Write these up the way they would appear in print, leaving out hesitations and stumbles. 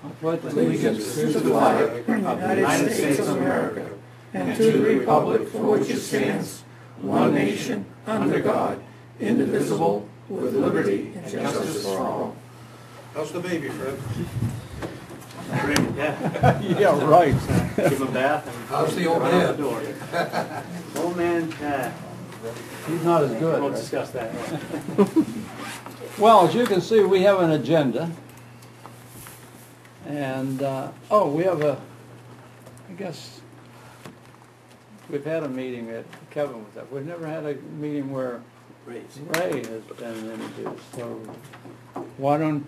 I pledge allegiance to the flag of the United States of America and to the republic for which it stands, one nation, under God, indivisible, with liberty and justice for all. How's the baby, Fred? Yeah. Yeah, right. Give him a bath. And How's the old run out the man? door. Old man, He's not as we good. won't right? discuss that. Well, as you can see, we have an agenda. And, we have I guess, we've had a meeting that Kevin was at. We've never had a meeting where Ray has been introduced. So why don't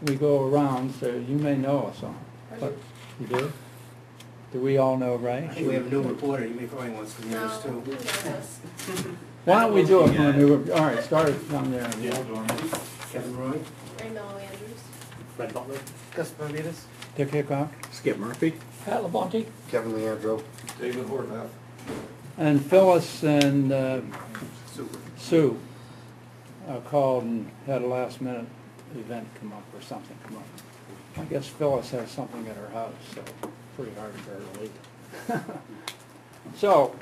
we go around, so you may know us all. But you do? Do we all know Ray? I think we have a new reporter. You may probably want some news too. Why don't we do it from a new, all right, start it down there. Kevin Roy. Raymond Andrews. Fred Butler. Gus Barbitas. Dick Hickok. Skip Murphy. Pat LaBonte. Kevin Leandro. David Horvath. And Phyllis and Super. Sue called and had a last minute event come up or something come up. I guess Phyllis has something at her house, so pretty hard for her to leave. So,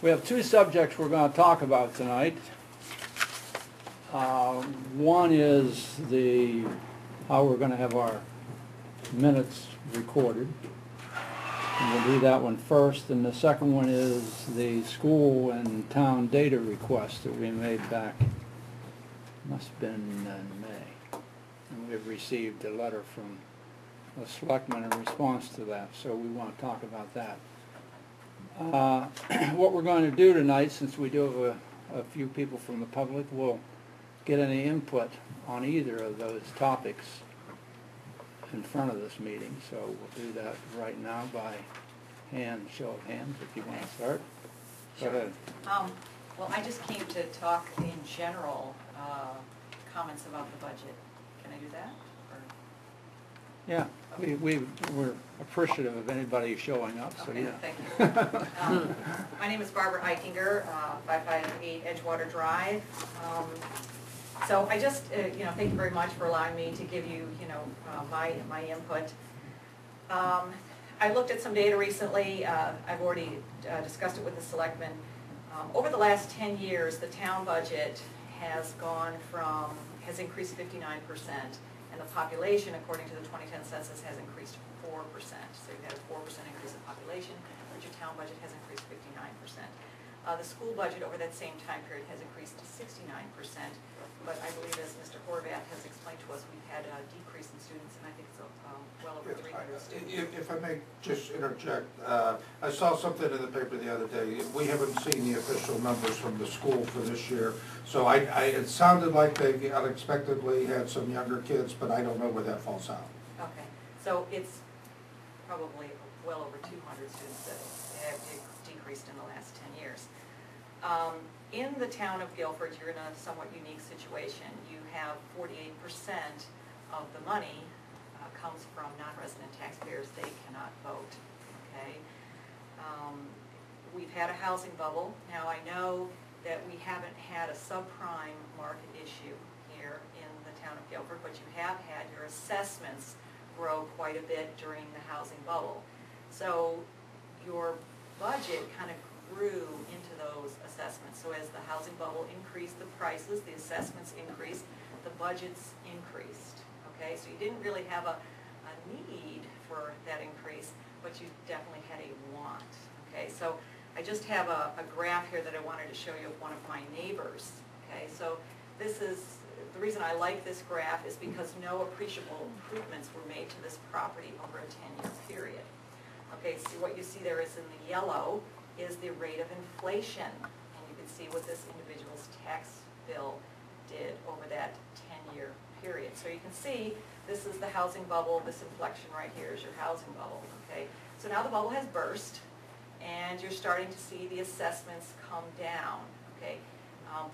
we have two subjects we're going to talk about tonight. One is how we're going to have our minutes recorded. And we'll do that one first. And the second one is the school and town data request that we made back, must have been in May. And we've received a letter from the selectmen in response to that, so we want to talk about that. What we're going to do tonight, since we do have a few people from the public, we'll get any input on either of those topics in front of this meeting. So we'll do that right now by show of hands, if you want to start. Go ahead. Well, I just came to talk in general, comments about the budget. Can I do that? Or? Yeah, we're appreciative of anybody showing up, so Okay, yeah. thank you. My name is Barbara Eichinger, 558 Edgewater Drive. So I just, thank you very much for allowing me to give you, my input. I looked at some data recently. I've already discussed it with the selectmen. Over the last 10 years, the town budget has increased 59%, and the population, according to the 2010 census, has increased 4%. So you've had a 4% increase in population, but your town budget has increased 59%. The school budget over that same time period has increased to 69%, but I believe, as Mr. Horvath has explained to us, we've had a decrease in students, and I think it's well over 300 students. If I may just interject, I saw something in the paper the other day. We haven't seen the official numbers from the school for this year, so it sounded like they unexpectedly had some younger kids, but I don't know where that falls out. Okay, so it's probably well over 200 students that have decreased in the last 10 years. In the town of Guilford, you're in a somewhat unique situation. You have 48% of the money comes from non-resident taxpayers. They cannot vote, okay? We've had a housing bubble. Now, I know that we haven't had a subprime market issue here in the town of Guilford, but you have had your assessments grow quite a bit during the housing bubble. So your budget kind of grew into those assessments. So as the housing bubble increased the prices, the assessments increased, the budgets increased. Okay, so you didn't really have a need for that increase, but you definitely had a want. Okay, so I just have a graph here that I wanted to show you of one of my neighbors. Okay, so this is, the reason I like this graph is because no appreciable improvements were made to this property over a 10-year period. Okay, so what you see there is in the yellow is the rate of inflation, and you can see what this individual's tax bill did over that 10-year period. So you can see this is the housing bubble, this inflection right here is your housing bubble, okay? So now the bubble has burst, and you're starting to see the assessments come down, okay?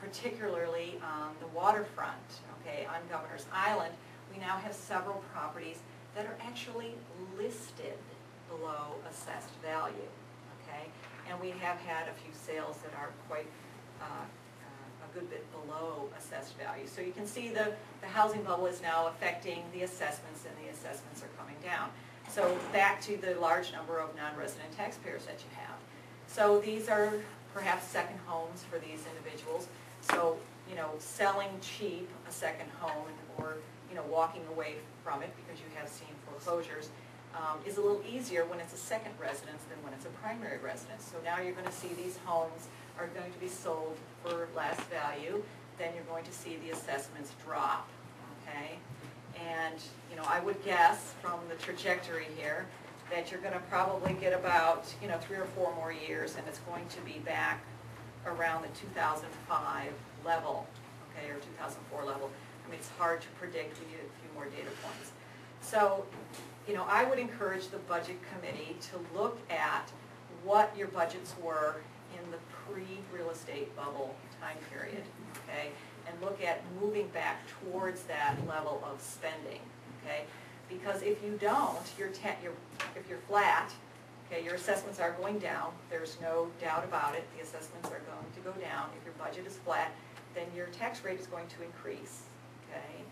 Particularly on the waterfront, okay? On Governor's Island, we now have several properties that are actually listed below assessed value, okay? And we have had a few sales that are quite a good bit below assessed value. So you can see the housing bubble is now affecting the assessments, and the assessments are coming down. So back to the large number of non-resident taxpayers that you have. So these are perhaps second homes for these individuals. So, you know, selling cheap a second home, or, you know, walking away from it because you have seen foreclosures, is a little easier when it's a second residence than when it's a primary residence. So now you're going to see these homes are going to be sold for less value. Then you're going to see the assessments drop, okay? And, you know, I would guess from the trajectory here that you're going to probably get about, you know, 3 or 4 more years, and it's going to be back around the 2005 level, okay, or 2004 level. I mean, it's hard to predict. We need a few more data points. So, you know, I would encourage the budget committee to look at what your budgets were in the pre-real estate bubble time period, okay, and look at moving back towards that level of spending, okay? Because if you don't, if you're flat, okay, your assessments are going down. There's no doubt about it. The assessments are going to go down. If your budget is flat, then your tax rate is going to increase, okay?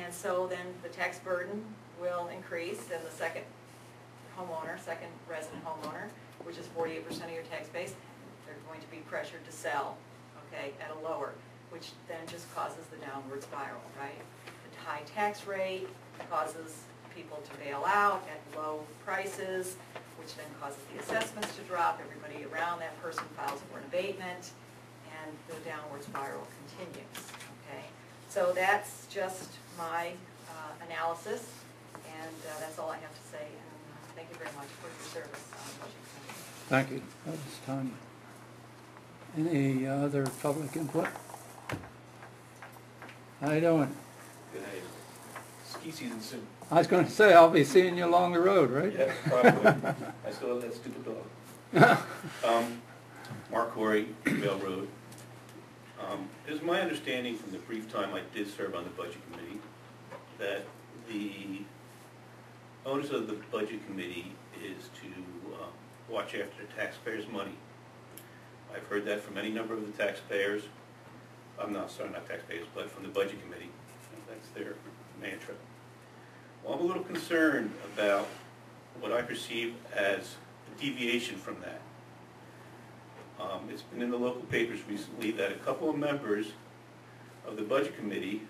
And so then the tax burden will increase, and the second resident homeowner, which is 48% of your tax base, they're going to be pressured to sell, okay, at a lower, which then just causes the downward spiral, right? The high tax rate causes people to bail out at low prices, which then causes the assessments to drop. Everybody around that person files for an abatement, and the downward spiral continues, okay? So that's just my analysis, and that's all I have to say. And thank you very much for your service on the budget committee. Thank you. That was time. Any other public input? How you doing? Good day. Ski season soon. I was going to say, I'll be seeing you along the road, right? Yeah, probably. I still have that stupid dog. Mark Corey, Vale Road. It is my understanding from the brief time I did serve on the Budget Committee that the onus of the Budget Committee is to watch after the taxpayers' money. I've heard that from any number of the taxpayers. Not taxpayers, but from the Budget Committee. That's their mantra. Well, I'm a little concerned about what I perceive as a deviation from that. It's been in the local papers recently that a couple of members of the Budget Committee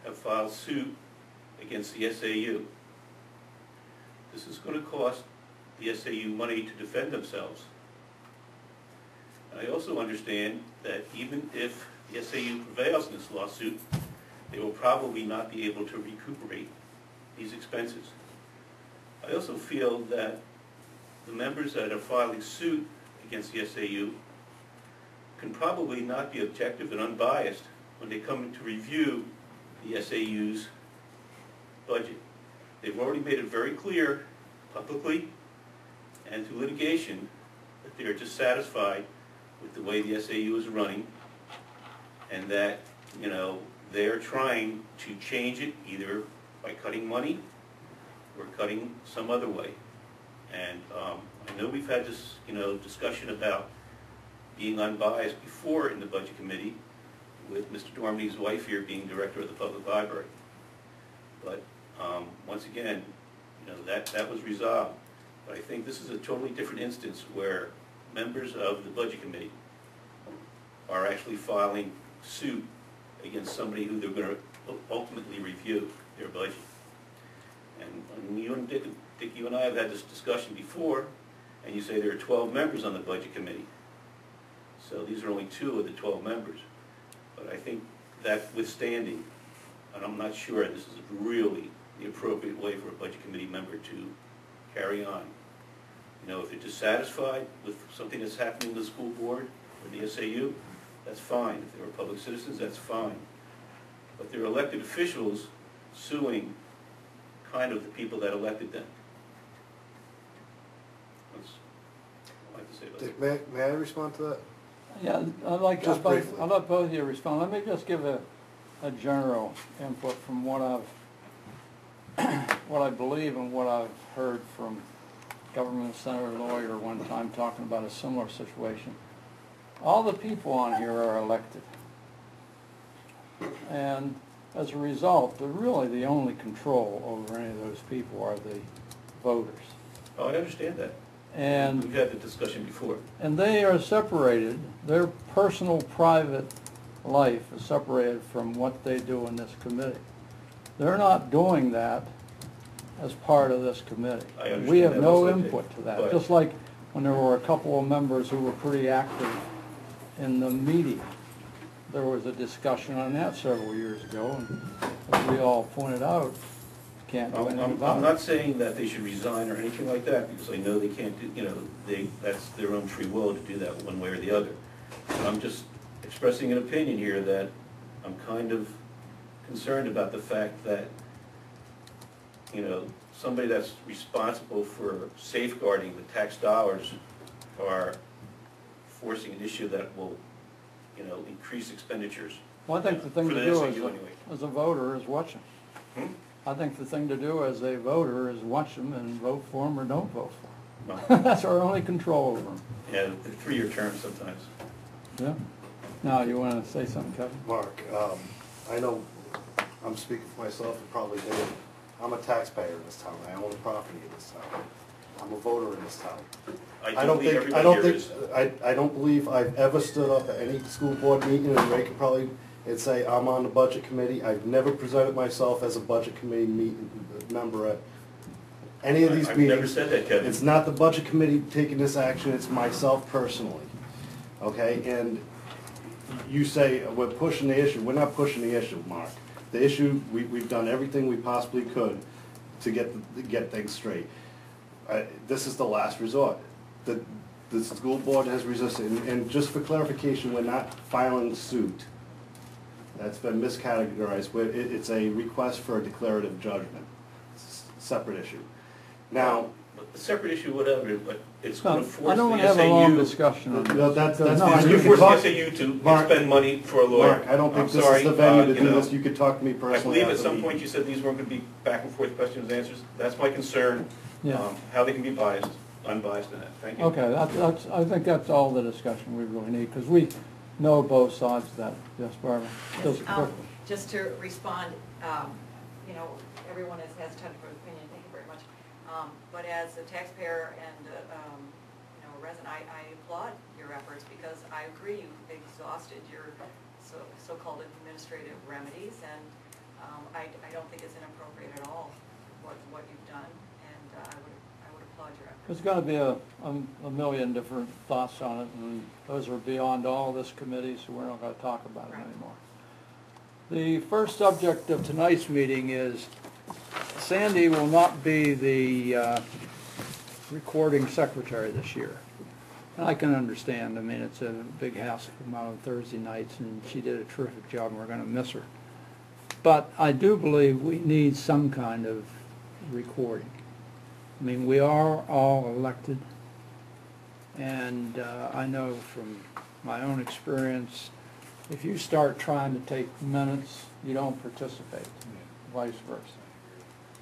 have filed suit against the SAU. This is going to cost the SAU money to defend themselves. And I also understand that even if the SAU prevails in this lawsuit, they will probably not be able to recuperate these expenses. I also feel that the members that are filing suit against the SAU can probably not be objective and unbiased when they come to review the SAU's budget. They've already made it very clear publicly and through litigation that they are dissatisfied with the way the SAU is running, and that, you know, they're trying to change it either by cutting money or cutting some other way. And I know we've had this, you know, discussion about being unbiased before in the Budget Committee with Mr. Dorminey's wife here being director of the public library. But once again, you know, that was resolved. But I think this is a totally different instance where members of the Budget Committee are actually filing suit against somebody who they're going to ultimately review their budget. And you and Dick, you and I have had this discussion before, and you say there are 12 members on the Budget Committee. So these are only 2 of the 12 members. But I think that withstanding, and I'm not sure this is really the appropriate way for a Budget Committee member to carry on. You know, if they're dissatisfied with something that's happening in the school board or the SAU, that's fine. If they were public citizens, that's fine. But they're elected officials suing kind of the people that elected them. That's all I have to say about that. Dick, may I respond to that? Yeah, I'd like Just briefly. I'll let both of you respond. Let me just give a general input from what I believe and what I've heard from government senator lawyer one time talking about a similar situation. All the people on here are elected. And as a result, the only control over any of those people are the voters. Oh, I understand that. And We've had the discussion before. And they are separated, their personal, private life is separated from what they do in this committee. They're not doing that as part of this committee. I understand We have that no also, input to that, but- just like when there were a couple of members who were pretty active in the media. There was a discussion on that several years ago, and as we all pointed out, can't do anything I'm about it. not saying that they should resign or anything like that, because I know they can't do, that's their own free will to do that one way or the other. But I'm just expressing an opinion here that I'm kind of concerned about the fact that, somebody that's responsible for safeguarding the tax dollars are forcing an issue that will, increase expenditures. Well, I think the thing For to the do next thing anyway. as a voter is watch them. I think the thing to do as a voter is watch them and vote for them or don't vote for them. Well, That's our only control over them. yeah, the 3-year term sometimes. Yeah. Now, you want to say something, Kevin? Mark, I know I'm speaking for myself and probably Dave. I'm a taxpayer in this town. I own property in this town. I'm a voter in this town. I don't believe I've ever stood up at any school board meeting, and Ray could probably, and say, I'm on the budget committee. I've never presented myself as a budget committee member at any of these I've meetings. never said that, Kevin. It's not the budget committee taking this action, it's myself personally, okay? And you say, we're pushing the issue. We're not pushing the issue, Mark. The issue, we've done everything we possibly could to get things straight. This is the last resort. The school board has resisted, and just for clarification, we're not filing suit. That's been miscategorized. It's a request for a declarative judgment. It's a separate issue. Now, A separate issue, whatever, but it's going to I force don't the want to have a long SAU. discussion on No, this. that's No, fine. You can force the talk- SAU to Mark- expend money for a lawyer. Mark, I don't think I'm this sorry, is the venue to you do know, this. You could talk to me I personally. believe at after some the point you said these weren't going to be back and forth questions and answers. That's my concern, Yeah. how they can be unbiased in that. Thank you. Okay, I think that's all the discussion we really need, because we know both sides of that. Yes, Barbara? Just quickly. Just to respond, everyone has time for opinion, thank you very much. But as a taxpayer and, a resident, I applaud your efforts, because I agree you've exhausted your so-called administrative remedies, and I don't think it's inappropriate at all what you've done, and I would applaud your efforts. There's going to be a million different thoughts on it, and those are beyond all this committee, so we're not going to talk about it Right. anymore. The first subject of tonight's meeting is Sandy will not be the recording secretary this year. And I can understand. I mean, it's a big hassle to come out on Thursday nights, and she did a terrific job, and we're going to miss her. But I do believe we need some kind of recording. I mean, we are all elected, and I know from my own experience, if you start trying to take minutes, you don't participate, vice versa.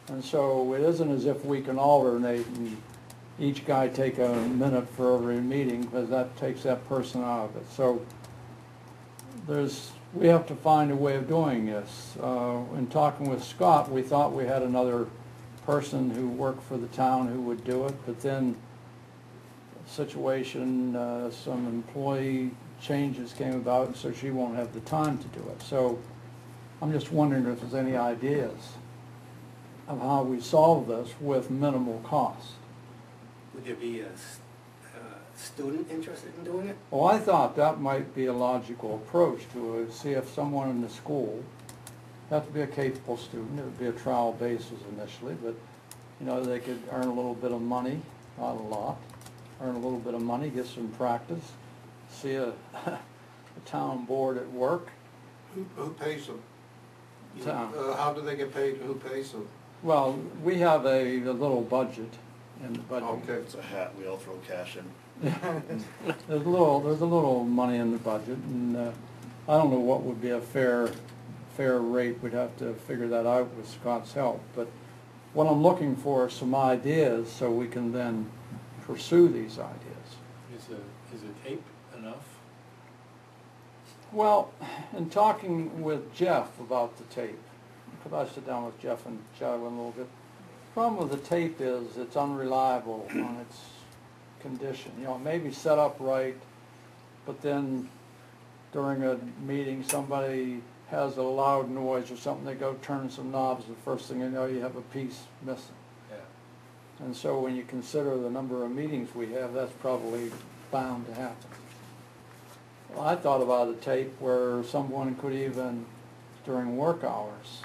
And so it isn't as if we can alternate and each guy take a minute for every meeting, because that takes that person out of it. So we have to find a way of doing this. In talking with Scott, we thought we had another person who worked for the town who would do it, but then situation, some employee changes came about, and so she won't have the time to do it. So I'm just wondering if there's any ideas of how we solve this with minimal cost. Would there be a student interested in doing it? Well, I thought that might be a logical approach to see if someone in the school, have to be a capable student, it would be a trial basis initially, but they could earn a little bit of money, not a lot, earn a little bit of money, get some practice, see a town board at work. Who pays them? Town. How do they get paid? Who pays them? Well, we have a little budget in the budget. Okay. It's a hat, we all throw cash in. There's a little money in the budget, and I don't know what would be a fair rate. We'd have to figure that out with Scott's help. But what I'm looking for are some ideas so we can then pursue these ideas. Is a tape enough? Well, in talking with Jeff about the tape, could I sit down with Jeff and chat with him a little bit? The problem with the tape is it's unreliable on its condition. You know, it may be set up right, but then during a meeting, somebody has a loud noise or something, they go turn some knobs, the first thing you know, you have a piece missing. Yeah. And so when you consider the number of meetings we have, that's probably bound to happen. Well, I thought about a tape where someone could even, during work hours,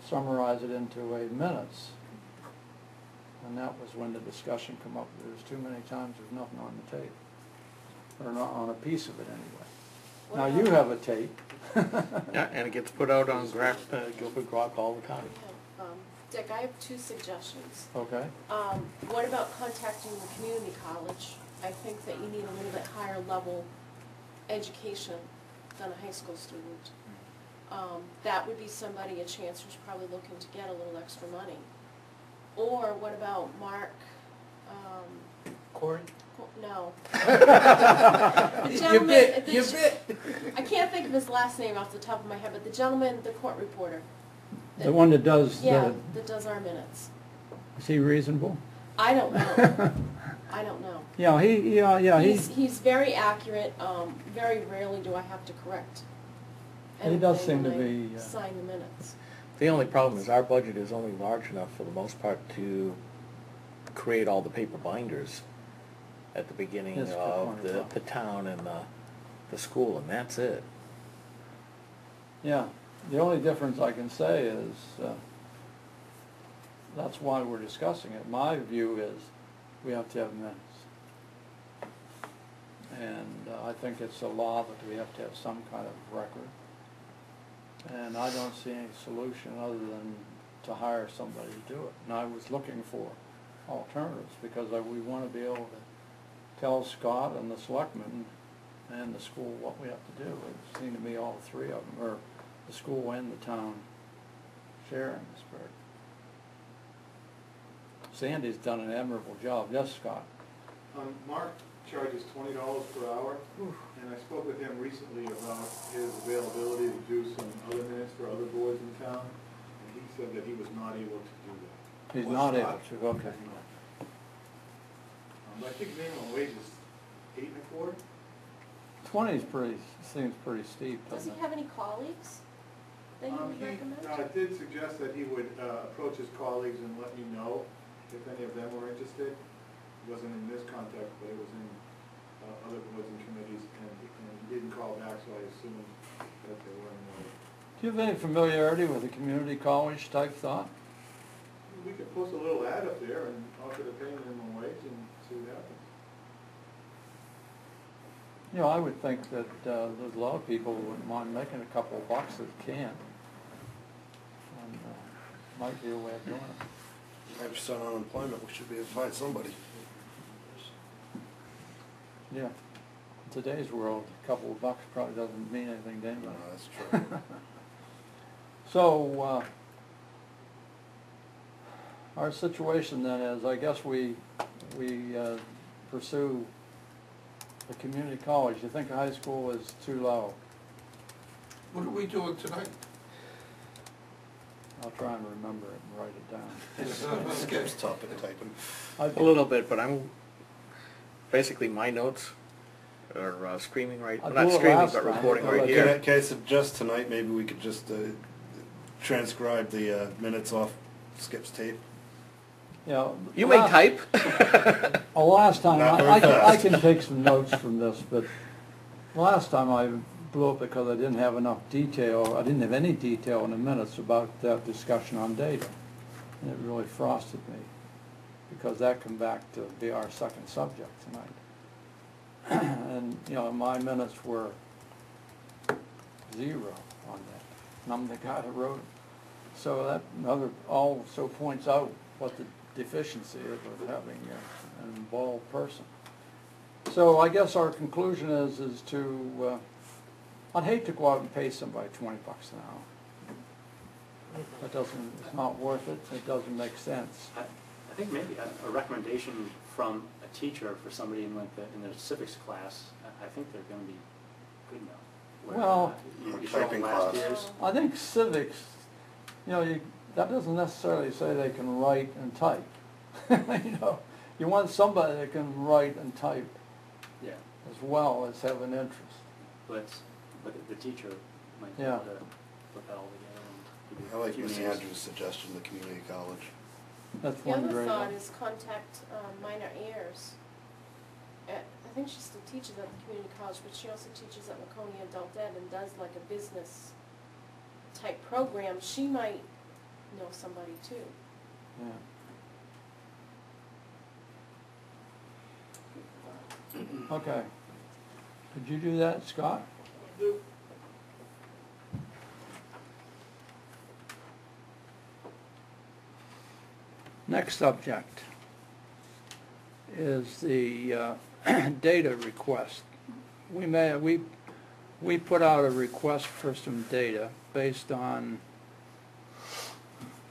summarize it into a minutes. And that was when the discussion come up. There's too many times there's nothing on the tape, or not on a piece of it anyway. Now, you have a tape. Yeah, and it gets put out on Gilbert Grok all the time. Dick, I have two suggestions. Okay. What about contacting the community college? I think that you need a little bit higher level education than a high school student. That would be somebody, a chance who's probably looking to get a little extra money. Or what about Mark, Corey? no. The gentleman, You bit. I can't think of his last name off the top of my head, but the gentleman, the court reporter. The one that does, Yeah, that does our minutes. is he reasonable? I don't know. I don't know. Yeah, He's very accurate. Very rarely do I have to correct He does anything seem to when be, I sign the minutes. The only problem is our budget is only large enough for the most part to create all the paper binders at the beginning Yes, for of corner the town and the school, and that's it. yeah. The only difference I can say is, that's why we're discussing it. My view is we have to have minutes. And I think it's a law that we have to have some kind of record. And I don't see any solution other than to hire somebody to do it. And I was looking for alternatives because we want to be able to tell Scott and the selectmen and the school what we have to do. It seemed to me all three of them, or the school and the town, sharing this burden. Sandy's done an admirable job. Yes, Scott? Mark charges $20 per hour, and I spoke with him recently about his availability to do some other minutes for other boards in town, and he said that he was not able to do that. He's not able to, okay. I think minimum wage is $8.25. 20 is seems pretty steep, Does doesn't he it? have any colleagues that he would recommend? He did suggest that he would approach his colleagues and let me know if any of them were interested. It wasn't in this context, but it was in other boards and committees, and he didn't call back, so I assumed that they were in the... Do you have any familiarity with the community college type thought? We could post a little ad up there and offer to pay minimum wage and see what happens. You know, I would think that there's a lot of people who wouldn't mind making a couple of bucks that can. And might be a way of doing it. 5% unemployment, we should be able to find somebody. Yeah. In today's world, a couple of bucks probably doesn't mean anything to anybody. No, that's true. So, our situation then is, I guess we pursue the community college. You think a high school is too low? What are we doing tonight? I'll try and remember it and write it down. Skip's tough at typing. A little bit, but basically my notes are screaming right, I not blew it screaming, last but time. recording I'll right let here. Can I suggest tonight maybe we could just transcribe the minutes off Skip's tape? Yeah. You may last- type. Last time, Not very I fast. can take some notes from this, but last time I blew it because I didn't have enough detail, I didn't have any detail in the minutes about that discussion on data. And it really frosted me, because that come back to be our second subject tonight. And, you know, my minutes were 0 on that, and I'm the guy that wrote it. So that also points out what the deficiency is of having an involved person. So I guess our conclusion is to, I'd hate to go out and pay somebody $20 an hour. That doesn't, it's not worth it, it doesn't make sense. I think maybe a recommendation from a teacher for somebody in like in the civics class, I think they're going to be good enough. where Well- you show them Typing last class. year's. I think civics, that doesn't necessarily say they can write and type. You want somebody that can write and type Yeah, as well as have an interest. but the teacher might be Yeah. able to put that all together and give I you a like few Miss names. Andrews' suggestion, the community college. That's The one other great thought one. is contact minor heirs. I think she still teaches at the community college, but she also teaches at Laconia Adult Ed and does like a business type program. She might know somebody too. Yeah. Okay. Could you do that, Scott? Next subject is the data request. We put out a request for some data based on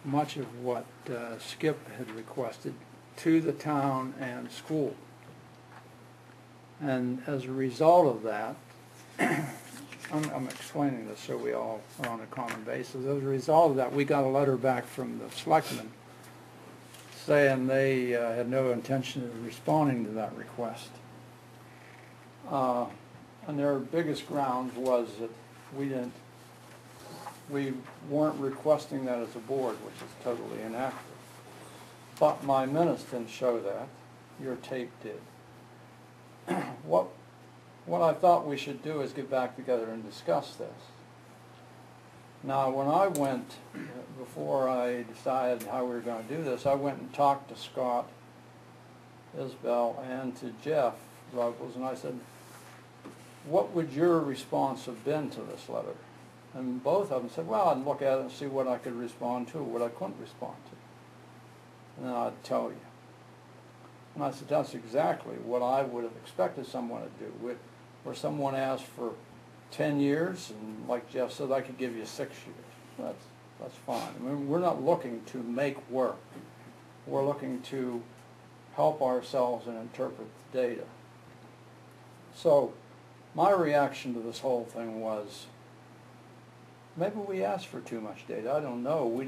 much of what Skip had requested to the town and school. And as a result of that, I'm explaining this so we all are on a common basis. As a result of that, we got a letter back from the selectmen saying they had no intention of responding to that request. And their biggest grounds was that we weren't requesting that as a board, which is totally inaccurate. But my minutes didn't show that. Your tape did. What I thought we should do is get back together and discuss this. Now, when I went, before I decided how we were going to do this, I went and talked to Scott, Isabel, and to Jeff Ruggles, and I said, what would your response have been to this letter? And both of them said, well, I'd look at it and see what I could respond to, what I couldn't respond to. And then I'd tell you. And I said, that's exactly what I would have expected someone to do. Where someone asked for 10 years, and like Jeff said, I could give you 6 years. That's fine. I mean, we're not looking to make work. We're looking to help ourselves and interpret the data. So my reaction to this whole thing was, maybe we asked for too much data. I don't know. We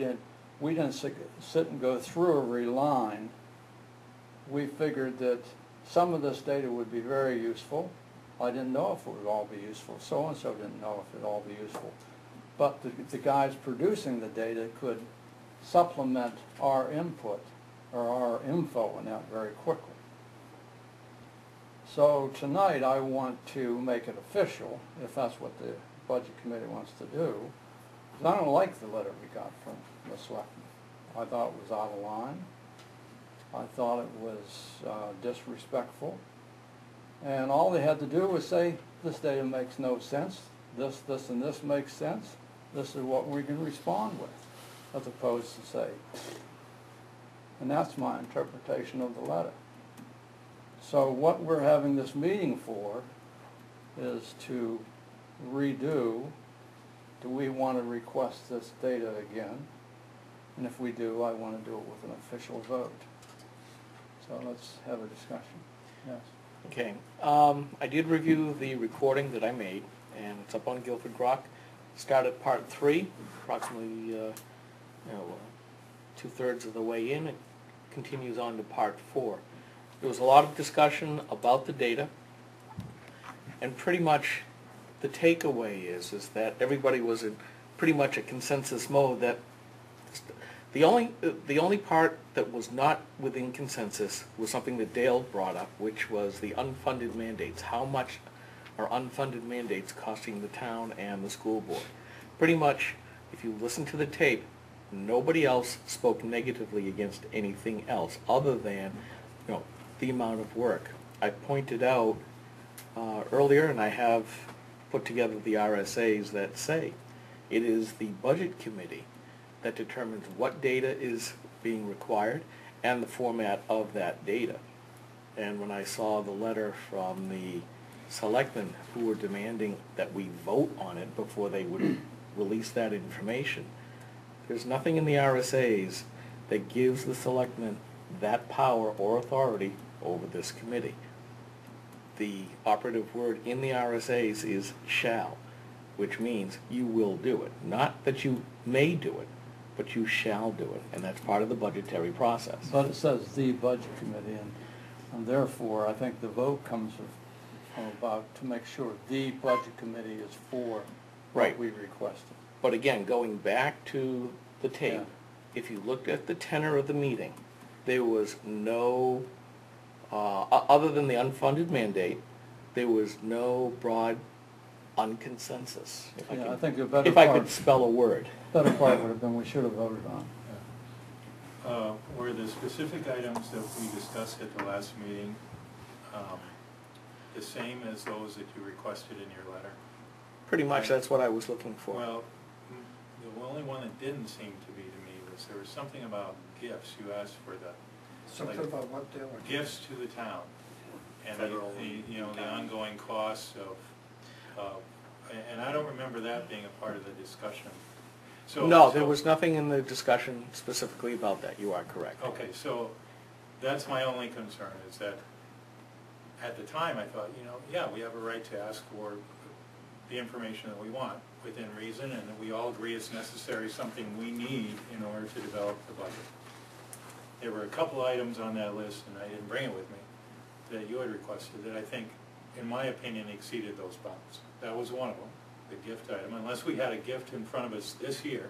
didn't sit and go through every line. We figured that some of this data would be very useful. I didn't know if it would all be useful. So-and-so didn't know if it would all be useful. But the guys producing the data could supplement our input or our info in that very quickly. So tonight I want to make it official, if that's what the Budget Committee wants to do. Because I don't like the letter we got from the selectmen. I thought it was out of line. I thought it was disrespectful. And all they had to do was say, this data makes no sense, this, and this makes sense, this is what we can respond with, as opposed to say. And that's my interpretation of the letter. So what we're having this meeting for is to redo, do we want to request this data again? And if we do, I want to do it with an official vote. So let's have a discussion. Yes. Okay, I did review the recording that I made, and it's up on Guilford Grok. Started part 3, approximately 2/3 of the way in. It continues on to part 4. There was a lot of discussion about the data, and pretty much the takeaway is that everybody was in pretty much a consensus mode that the only part that was not within consensus was something that Dale brought up, which was the unfunded mandates. How much are unfunded mandates costing the town and the school board? Pretty much, if you listen to the tape, nobody else spoke negatively against anything else other than, the amount of work. I pointed out earlier, and I have put together the RSAs that say it is the Budget Committee that determines what data is being required and the format of that data. And when I saw the letter from the selectmen who were demanding that we vote on it before they would release that information, there's nothing in the RSAs that gives the selectmen that power or authority over this committee. The operative word in the RSAs is shall. which means you will do it. Not that you may do it, but you shall do it, and that's part of the budgetary process. But it says the budget committee, and therefore, I think the vote comes from about to make sure the budget committee is for Right. what we requested. But again, going back to the tape, Yeah. if you looked at the tenor of the meeting, there was no, other than the unfunded mandate, there was no broad unconsensus. Yeah, I think the better If I part, could spell a word. better part would have been we should have voted on. Were the specific items that we discussed at the last meeting the same as those that you requested in your letter? Pretty much, that's what I was looking for. Well, the only one that didn't seem to be to me was there was something about gifts. You asked for the Something about what, Dale? gifts to the town and Federal the ongoing costs of, and I don't remember that being a part of the discussion. No, there was nothing in the discussion specifically about that. You are correct. Okay, so that's my only concern, is that at the time I thought, yeah, we have a right to ask for the information that we want within reason, and that we all agree it's necessary, something we need in order to develop the budget. There were a couple items on that list, and I didn't bring it with me, that you had requested that I think, in my opinion, exceeded those bounds. That was one of them, the gift item, unless we had a gift in front of us this year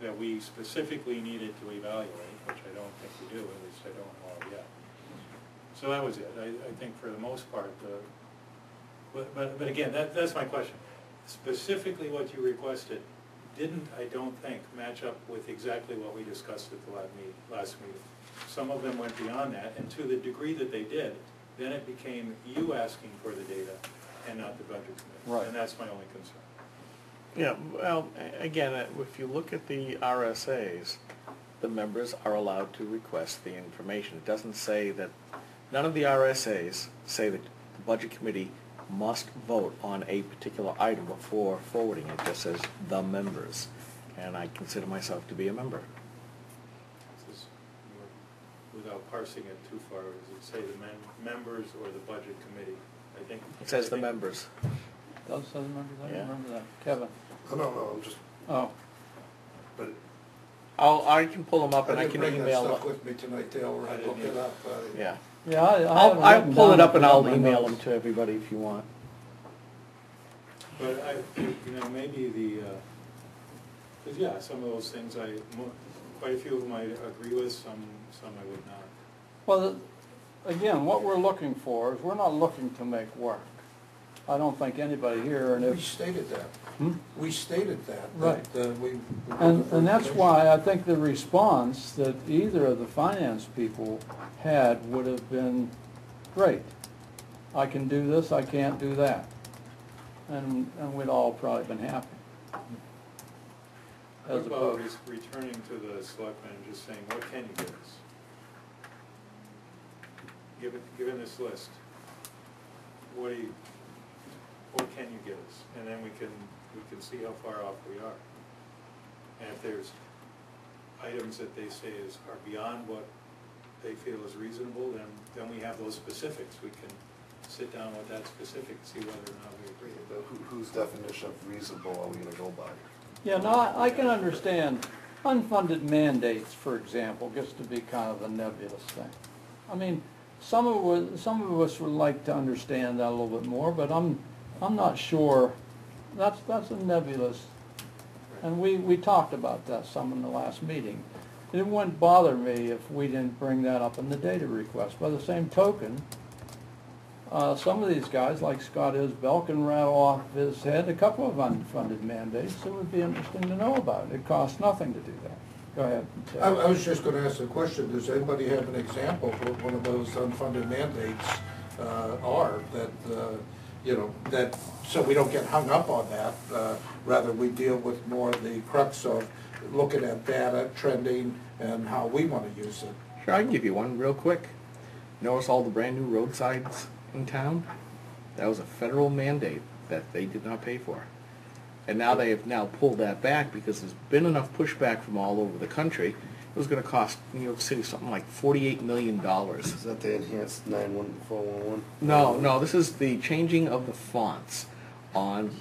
that we specifically needed to evaluate, which I don't think we do, at least I don't know yet. So that was it. I think for the most part, but again, that's my question. Specifically what you requested didn't, I don't think, match up with exactly what we discussed at the last meeting. Some of them went beyond that, and to the degree that they did, then it became you asking for the data and not the budget committee. Right. And that's my only concern. Yeah, well, again, if you look at the RSAs, the members are allowed to request the information. It doesn't say that, none of the RSAs say that the budget committee must vote on a particular item before forwarding it. It just says the members, and I consider myself to be a member. This is, without parsing it too far, does it say the members or the budget committee? I think It says the members. Does say the members? I Yeah. don't remember that. Kevin? No, I'm just, Oh, but I can pull them up and I didn't can bring that email stuff them. with me tonight, Dale, where I looked it up. Yeah. yeah, I have it I'll written pull it down up and if you I'll want my email them notes. to everybody if you want. But maybe because yeah, some of those things quite a few of them I agree with, some I would not. Well, again, what we're looking for is, we're not looking to make work. I don't think anybody here, and We if, stated that. Hmm? We stated that. Right. That, we and that's why I think the response that either of the finance people had would have been, great. I can do this, I can't do that. And we'd all probably been happy. What As about opposed, returning to the selectmen and just saying, what can you give us? Given this list, what can you give us? And then we can see how far off we are. And if there's items that they say are beyond what they feel is reasonable, then we have those specifics. We can sit down with that specific and see whether or not we agree. whose definition of reasonable are we gonna go by? yeah, no, I can understand unfunded mandates, for example, gets to be kind of a nebulous thing. I mean, some of us would like to understand that a little bit more, but I'm not sure. That's a nebulous, and we talked about that some in the last meeting. It wouldn't bother me if we didn't bring that up in the data request. By the same token, some of these guys, like Scott Isbell, can rattle off his head a couple of unfunded mandates that would be interesting to know about. It costs nothing to do that. Go ahead. I was just gonna ask a question. Does anybody have an example of what one of those unfunded mandates are that, so we don't get hung up on that, rather we deal with more the crux of looking at data, trending, and how we wanna use it? Sure, I can give you one real quick. Notice all the brand new roadsides in town? That was a federal mandate that they did not pay for. And now they have now pulled that back because there's been enough pushback from all over the country. It was going to cost New York City something like $48 million. Is that the enhanced 91411? No, this is the changing of the fonts on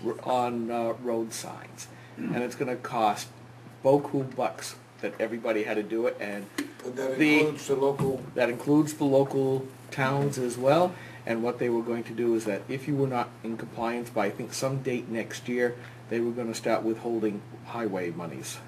road signs. And it's gonna cost beaucoup bucks that everybody had to do it, and But that the- includes the local, that includes the local towns as well. And what they were going to do is that if you were not in compliance by, I think, some date next year, they were gonna start withholding highway monies